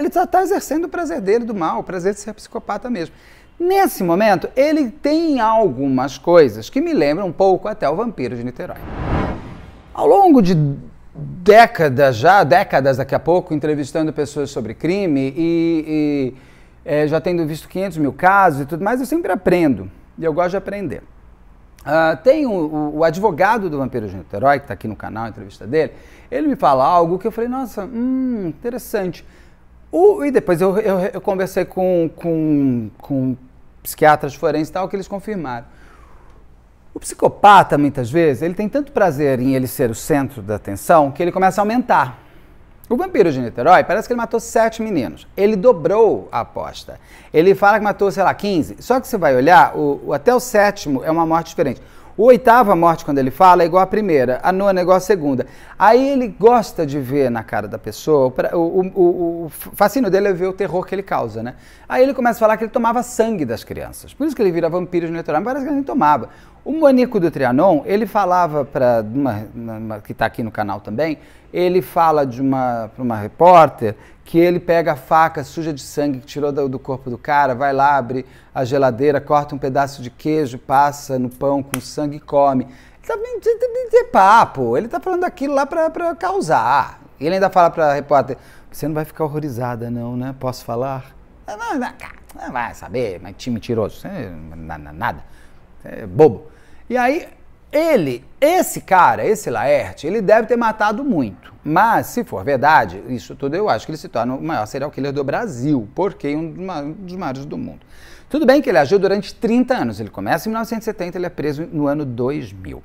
só tá exercendo o prazer dele do mal, o prazer de ser psicopata mesmo. Nesse momento, ele tem algumas coisas que me lembram um pouco até o Vampiro de Niterói. Ao longo de décadas daqui a pouco, entrevistando pessoas sobre crime e já tendo visto 500 mil casos e tudo mais, eu sempre aprendo, e eu gosto de aprender. Tem o advogado do Vampiro de Niterói, que está aqui no canal, a entrevista dele, ele me fala algo que eu falei, nossa, interessante. E depois eu conversei com psiquiatras forenses e tal, que eles confirmaram. O psicopata, muitas vezes, ele tem tanto prazer em ele ser o centro da atenção que ele começa a aumentar. O Vampiro de Niterói, parece que ele matou 7 meninos. Ele dobrou a aposta. Ele fala que matou, sei lá, 15. Só que você vai olhar, até o 7º é uma morte diferente. O 8ª morte, quando ele fala, é igual à primeira. A 9ª é igual à segunda. Aí ele gosta de ver na cara da pessoa, o fascínio dele é ver o terror que ele causa, né? Aí ele começa a falar que ele tomava sangue das crianças. Por isso que ele vira Vampiro de Niterói. Mas parece que ele nem tomava. O maníaco do Trianon, ele falava para que está aqui no canal também, ele fala para uma repórter que ele pega a faca suja de sangue que tirou do corpo do cara, vai lá, abre a geladeira, corta um pedaço de queijo, passa no pão com sangue e come. Ele tá de papo, ele tá falando aquilo lá para causar. E ele ainda fala para a repórter, você não vai ficar horrorizada não, né? Posso falar? Não vai saber, mas time mentiroso, nada, é bobo. E aí, esse cara, esse Laerte, ele deve ter matado muito. Mas, se for verdade, isso tudo eu acho que ele se torna o maior serial killer do Brasil, porque um dos maiores do mundo. Tudo bem que ele agiu durante 30 anos. Ele começa em 1970, ele é preso no ano 2000.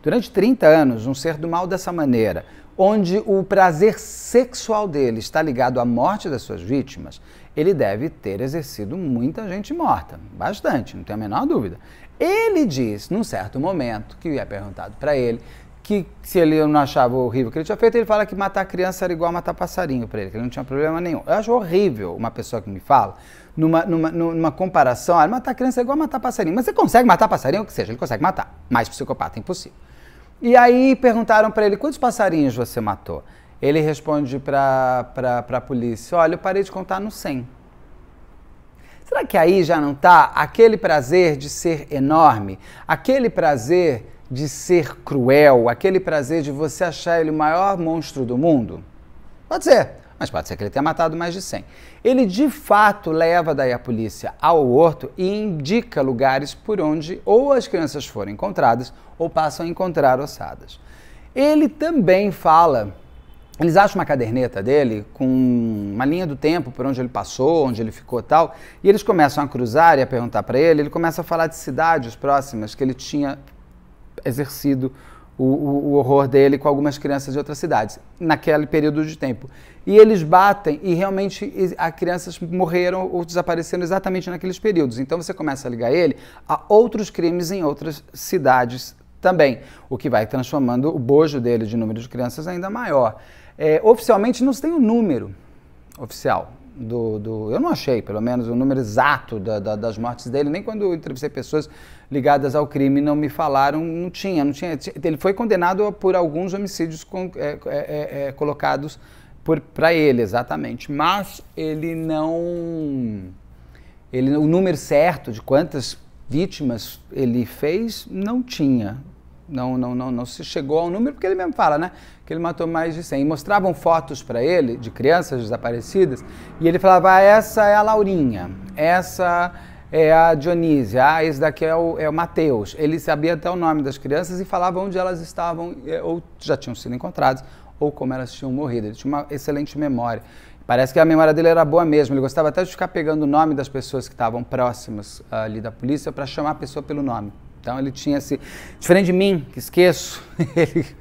Durante 30 anos, um ser do mal dessa maneira, onde o prazer sexual dele está ligado à morte das suas vítimas, ele deve ter exercido muita gente morta. Bastante, não tenho a menor dúvida. Ele diz, num certo momento, que é perguntado para ele, que se ele não achava horrível o que ele tinha feito, ele fala que matar criança era igual matar passarinho para ele, que ele não tinha problema nenhum. Eu acho horrível uma pessoa que me fala, numa comparação, matar criança é igual matar passarinho. Mas você consegue matar passarinho, o que seja, ele consegue matar. Mais psicopata, impossível. E aí perguntaram para ele, quantos passarinhos você matou? Ele responde para a polícia, olha, eu parei de contar no 100. Será que aí já não está aquele prazer de ser enorme, aquele prazer de ser cruel, aquele prazer de você achar ele o maior monstro do mundo? Pode ser, mas pode ser que ele tenha matado mais de 100. Ele de fato leva daí a polícia ao horto e indica lugares por onde ou as crianças foram encontradas ou passam a encontrar ossadas. Ele também fala... Eles acham uma caderneta dele com uma linha do tempo por onde ele passou, onde ele ficou e tal, e eles começam a cruzar e a perguntar para ele começa a falar de cidades próximas que ele tinha exercido o horror dele com algumas crianças de outras cidades, naquele período de tempo. E eles batem e realmente as crianças morreram ou desapareceram exatamente naqueles períodos. Então você começa a ligar ele a outros crimes em outras cidades também, o que vai transformando o bojo dele de número de crianças ainda maior. Oficialmente não se tem um número oficial eu não achei, pelo menos, o número exato das mortes dele, nem quando eu entrevistei pessoas ligadas ao crime não me falaram, não tinha. Ele foi condenado por alguns homicídios colocados para ele, exatamente, mas o número certo de quantas vítimas ele fez, não tinha. Não se chegou ao número, porque ele mesmo fala, né? Que ele matou mais de 100. E mostravam fotos para ele de crianças desaparecidas e ele falava, essa é a Laurinha, essa é a Dionísia, esse daqui é o Mateus. Ele sabia até o nome das crianças e falava onde elas estavam, ou já tinham sido encontradas, ou como elas tinham morrido. Ele tinha uma excelente memória. Parece que a memória dele era boa mesmo. Ele gostava até de ficar pegando o nome das pessoas que estavam próximas ali da polícia para chamar a pessoa pelo nome. Então ele tinha esse... Diferente de mim, que esqueço,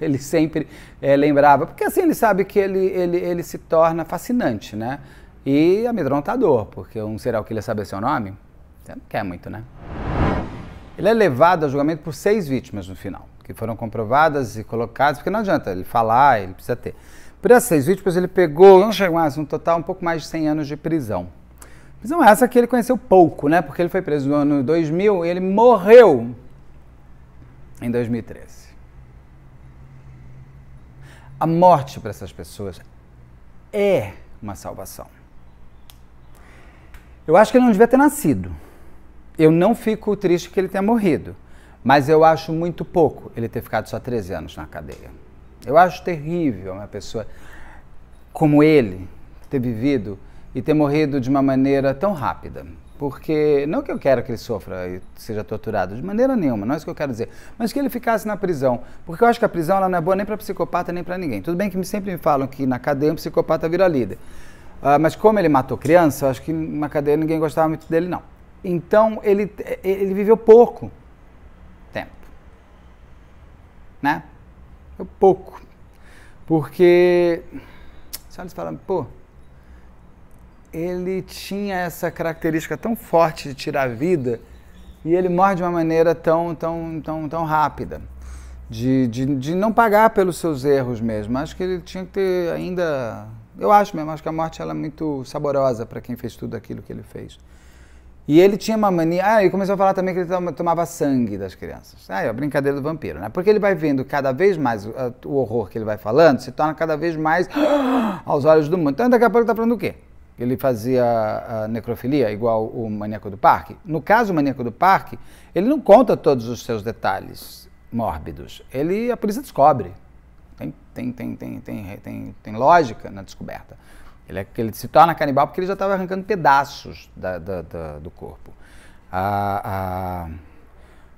ele sempre lembrava. Porque assim ele sabe que ele se torna fascinante, né? E amedrontador, porque um serial killer saber seu nome, você não quer muito, né? Ele é levado a julgamento por 6 vítimas no final, que foram comprovadas e colocadas, porque não adianta ele falar, ele precisa ter. Por essas 6 vítimas ele pegou, não chegou mais, no total, um pouco mais de 100 anos de prisão. Prisão essa que ele conheceu pouco, né? Porque ele foi preso no ano 2000 e ele morreu em 2013. A morte para essas pessoas é uma salvação. Eu acho que ele não devia ter nascido. Eu não fico triste que ele tenha morrido, mas eu acho muito pouco ele ter ficado só 13 anos na cadeia. Eu acho terrível uma pessoa como ele ter vivido e ter morrido de uma maneira tão rápida. Porque, não que eu quero que ele sofra e seja torturado, de maneira nenhuma, não é isso que eu quero dizer, mas que ele ficasse na prisão, porque eu acho que a prisão ela não é boa nem para psicopata nem para ninguém. Tudo bem que sempre me falam que na cadeia um psicopata vira líder, mas como ele matou criança, eu acho que na cadeia ninguém gostava muito dele não. Então ele viveu pouco tempo, né? Pouco, porque Você olha e fala, pô, ele tinha essa característica tão forte de tirar a vida e ele morre de uma maneira tão rápida, de não pagar pelos seus erros mesmo. Acho que ele tinha que ter ainda... Eu acho que a morte ela é muito saborosa para quem fez tudo aquilo que ele fez. E ele tinha uma mania... ele começou a falar também que ele tomava sangue das crianças. É a brincadeira do vampiro, né? Porque ele vai vendo cada vez mais o horror que ele vai falando, se torna cada vez mais aos olhos do mundo. Então daqui a pouco ele está falando o quê? Ele fazia a necrofilia, igual o Maníaco do Parque. No caso, o Maníaco do Parque, ele não conta todos os seus detalhes mórbidos. A polícia descobre. Tem lógica na descoberta. Ele se torna canibal porque ele já estava arrancando pedaços do corpo.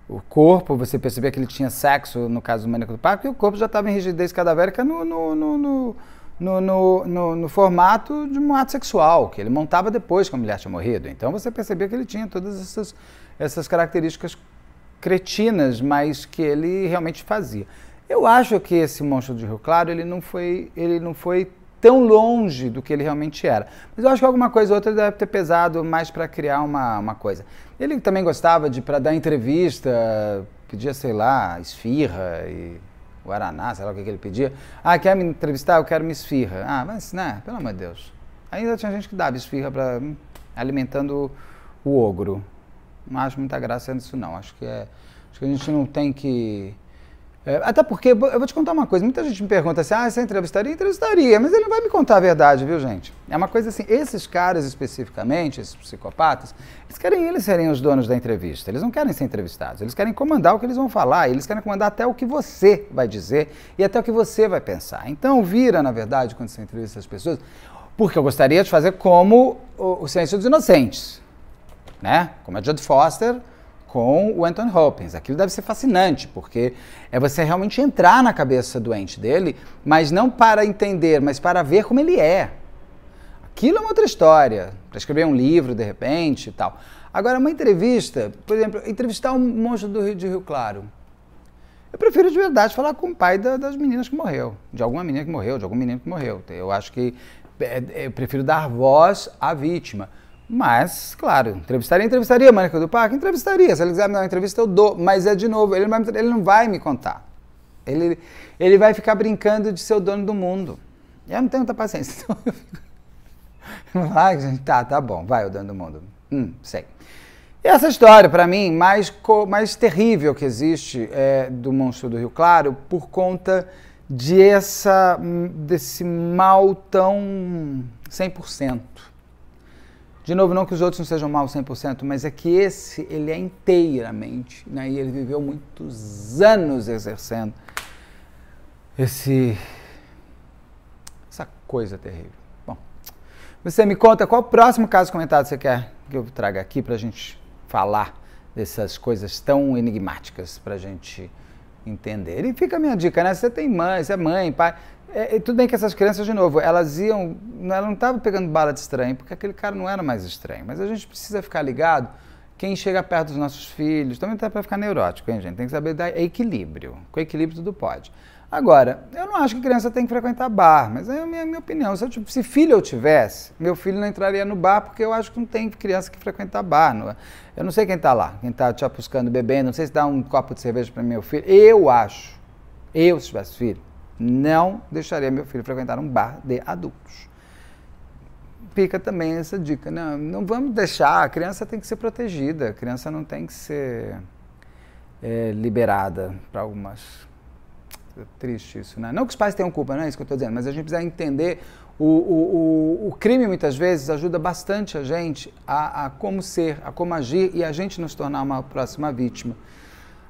O corpo, você percebia que ele tinha sexo, no caso do Maníaco do Parque, e o corpo já estava em rigidez cadavérica no formato de um ato sexual, que ele montava depois que a mulher tinha morrido. Então você percebia que ele tinha todas essas características cretinas, mas que ele realmente fazia. Eu acho que esse Monstro do Rio Claro, ele não foi tão longe do que ele realmente era. Mas eu acho que alguma coisa ou outra deve ter pesado mais para criar uma coisa. Ele também gostava de, para dar entrevista, pedia, sei lá, esfirra e guaraná, sei lá o que ele pedia. Quer me entrevistar? Eu quero me esfirra. Mas, né, pelo amor de Deus. Ainda tinha gente que dava esfirra alimentando o ogro. Não acho muita graça nisso, não. Acho que a gente não tem que... até porque, eu vou te contar uma coisa, muita gente me pergunta assim, você entrevistaria? Entrevistaria, mas ele não vai me contar a verdade, viu, gente? É uma coisa assim, esses caras especificamente, esses psicopatas, eles serem os donos da entrevista, eles não querem ser entrevistados, eles querem comandar o que eles vão falar, eles querem comandar até o que você vai dizer e até o que você vai pensar. Então, vira, na verdade, quando você entrevista as pessoas, porque eu gostaria de fazer como o Silêncio dos Inocentes, né? Como a Jodie Foster com o Anthony Hopkins. Aquilo deve ser fascinante, porque é você realmente entrar na cabeça doente dele, mas não para entender, mas para ver como ele é. Aquilo é uma outra história, para escrever um livro, de repente, e tal. Agora, uma entrevista, por exemplo, entrevistar um monstro de Rio Claro. Eu prefiro de verdade falar com o pai das meninas que morreu, de alguma menina que morreu, de algum menino que morreu. Eu acho que eu prefiro dar voz à vítima. Mas, claro, entrevistaria o Maníaco do Parque? Entrevistaria. Se ele quiser me dar uma entrevista, eu dou. Mas de novo, ele não vai me contar. Ele vai ficar brincando de ser o dono do mundo. E eu não tenho muita paciência. Então eu fico... gente, tá bom, vai o dono do mundo. Sei. E essa história, para mim, mais terrível que existe do Monstro do Rio Claro, por conta desse mal tão 100%. De novo, não que os outros não sejam mal 100%, mas é que ele é inteiramente, né? E ele viveu muitos anos exercendo essa coisa terrível. Bom, você me conta qual o próximo caso comentado você quer que eu traga aqui para a gente falar dessas coisas tão enigmáticas para a gente entender. E fica a minha dica, né? Você tem mãe, você é mãe, pai... tudo bem que essas crianças, de novo, ela não estava pegando bala de estranho, porque aquele cara não era mais estranho. Mas a gente precisa ficar ligado, quem chega perto dos nossos filhos, também tá para ficar neurótico, hein, gente? Tem que saber dar equilíbrio. Com equilíbrio tudo pode. Agora, eu não acho que criança tem que frequentar bar, mas é a minha opinião. Se filho eu tivesse, meu filho não entraria no bar, porque eu acho que não tem criança que frequenta bar. Eu não sei quem está lá, quem está chapucando, bebendo, não sei se dá um copo de cerveja para meu filho. Se tivesse filho, não deixaria meu filho frequentar um bar de adultos. Fica também essa dica. Não vamos deixar, a criança tem que ser protegida, a criança não tem que ser liberada para algumas... É triste isso, né? Não que os pais tenham culpa, não é isso que eu estou dizendo, mas a gente precisa entender o crime muitas vezes ajuda bastante a gente a como ser, a como agir e a gente nos tornar uma próxima vítima.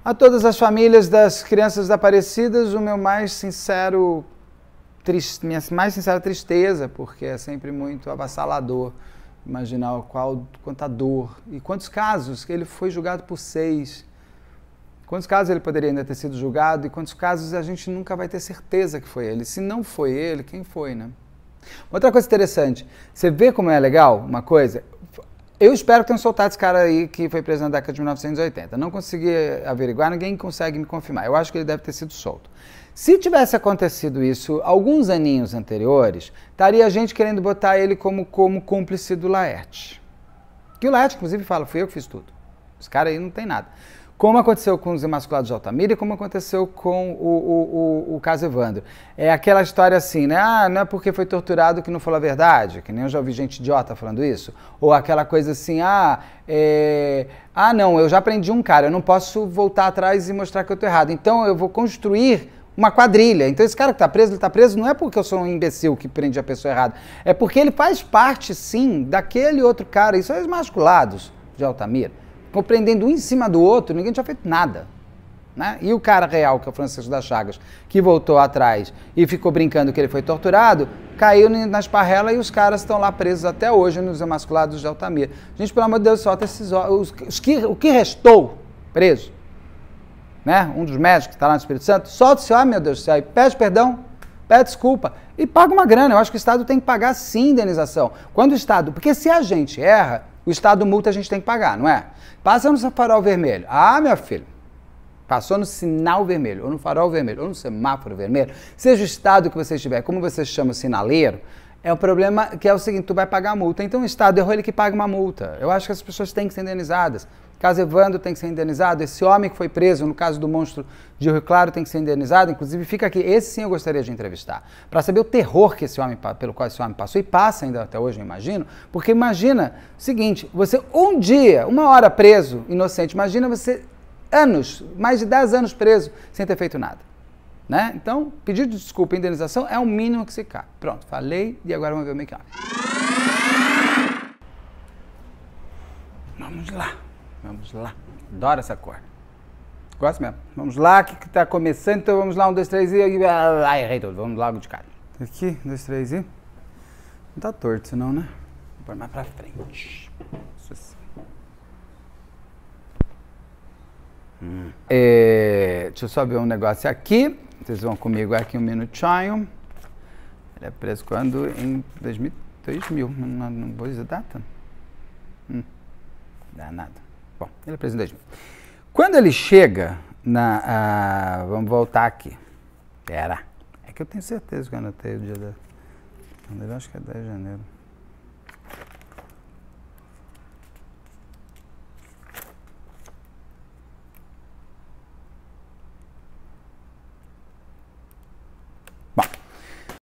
A todas as famílias das crianças desaparecidas, minha mais sincera tristeza, porque é sempre muito avassalador imaginar quanta dor e quantos casos que ele foi julgado por 6. Quantos casos ele poderia ainda ter sido julgado e quantos casos a gente nunca vai ter certeza que foi ele. Se não foi ele, quem foi, né? Outra coisa interessante, você vê como é legal uma coisa? Eu espero que tenham soltado esse cara aí que foi preso na década de 1980. Não consegui averiguar, ninguém consegue me confirmar. Eu acho que ele deve ter sido solto. Se tivesse acontecido isso alguns aninhos anteriores, estaria a gente querendo botar ele como cúmplice do Laerte. Que o Laerte, inclusive, fala, fui eu que fiz tudo. Esse cara aí não tem nada. Como aconteceu com os Imaculadados de Altamira e como aconteceu com o caso Evandro. É aquela história assim, né? Ah, não é porque foi torturado que não falou a verdade, que nem eu já ouvi gente idiota falando isso. Ou aquela coisa assim, não, eu já prendi um cara, eu não posso voltar atrás e mostrar que eu tô errado. Então eu vou construir uma quadrilha. Então esse cara que tá preso, ele tá preso não é porque eu sou um imbecil que prende a pessoa errada. É porque ele faz parte, sim, daquele outro cara. Isso é os Imaculadados de Altamira. Compreendendo um em cima do outro, ninguém tinha feito nada. Né? E o cara real, que é o Francisco das Chagas, que voltou atrás e ficou brincando que ele foi torturado, caiu na esparrela e os caras estão lá presos até hoje nos Imaculadados de Altamira. Gente, pelo amor de Deus, solta esses o que restou preso, né? Um dos médicos que está lá no Espírito Santo, solta esse homem, meu Deus do céu, e pede perdão, pede desculpa e paga uma grana. Eu acho que o Estado tem que pagar sim indenização. Quando o Estado, porque se a gente erra, o Estado multa, a gente tem que pagar, não é? Passa no farol vermelho. Ah, meu filho, passou no sinal vermelho, ou no farol vermelho, ou no semáforo vermelho, seja o estado que você estiver, como você chama o sinaleiro, é o problema que é o seguinte, tu vai pagar a multa. Então o Estado errou, ele que paga uma multa. Eu acho que as pessoas têm que ser indenizadas. O caso Evandro tem que ser indenizado, esse homem que foi preso, no caso do monstro de Rio Claro, tem que ser indenizado. Inclusive, fica aqui, esse sim eu gostaria de entrevistar, para saber o terror que pelo qual esse homem passou, e passa ainda até hoje, eu imagino, porque imagina o seguinte, você um dia, uma hora preso, inocente, imagina você anos, mais de 10 anos preso, sem ter feito nada. Né? Então, pedido de desculpa e indenização é o mínimo que se cabe. Pronto, falei e agora vamos ver o make-up. Vamos lá. Vamos lá. Adoro essa cor. Gosto mesmo. Vamos lá, que está começando. Então vamos lá, 1, 2, 3 e... Ai, errei tudo. Vamos logo de cara. Aqui, 1, 2, 3 e... Não tá torto senão, né? Vou pôr mais pra frente. Isso assim. Deixa eu só ver um negócio aqui. Vocês vão comigo aqui um minutinho. Ele é preso quando? Em 2000. Não vou dizer data. Dá nada. Bom, ele é preso em 2000. Quando ele chega na... vamos voltar aqui. Pera. É que eu tenho certeza que eu anotei o dia da... Eu acho que é 10 de janeiro.